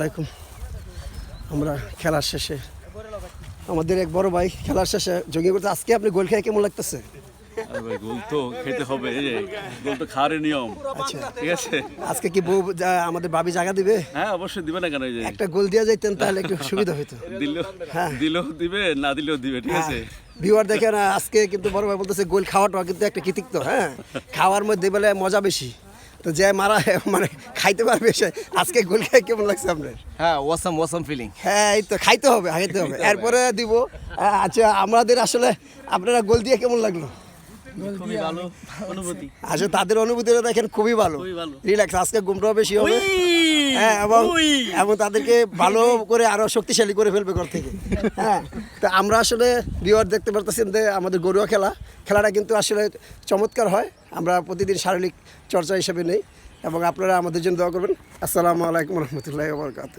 আসসালামাইকুম। আমরা খেলার শেষে আমাদের এক বড় ভাই খেলার শেষে জঙ্গি করতে। আজকে আপনি গোল খেয়ে কেমন লাগতেছে? ভাই গোল তো খেতে হবে, এই যে গোল তো খাওয়ার নিয়ম। আচ্ছা, ঠিক আছে, আজকে কি বউ আমাদের ভাবি জায়গা দিবে? হ্যাঁ অবশ্যই দিবে না কেন, এই যে একটা গোল দিয়ে যাইতেন তাহলে একটু সুবিধা হতো। দিলেও দিবে, না দিলেও দিবে। ঠিক আছে, ভিউয়ার দেখেন আজকে কিন্তু বড় ভাই বলতেছে গোল খাওয়াটা কিন্তু একটা কৃতিত্ব। হ্যাঁ, খাওয়ার মধ্যে বলে মজা বেশি, তো যে মারা মানে খাইতে পারবে সে। আজকে গোল খেয়ে কেমন লাগছে আপনার? হ্যাঁ, ওয়াসাম ফিলিং। হ্যাঁ, এই তো খাইতে হবে এরপরে দিব। আচ্ছা, আমাদের আসলে আপনারা গোল দিয়ে কেমন লাগলো? খুবই ভালো অনুভূতি। আসলে তাদের অনুভূতিটা দেখেন খুবই ভালো, রিল্যাক্স। আজকে ঘুমটাও বেশি হবে, হ্যাঁ, এবং তাদেরকে ভালো করে আরো শক্তিশালী করে ফেলবে ঘর থেকে। হ্যাঁ, তো আমরা আসলে ভিউয়ার দেখতে পারতেছেন যে আমাদের ঘরোয়া খেলাটা কিন্তু আসলে চমৎকার হয়। আমরা প্রতিদিন শারীরিক চর্চা হিসেবে নেই, এবং আপনারা আমাদের জন্য দোয়া করবেন। আসসালামু আলাইকুম রহমতুল্লাহি ওয়া বারাকাতুহু।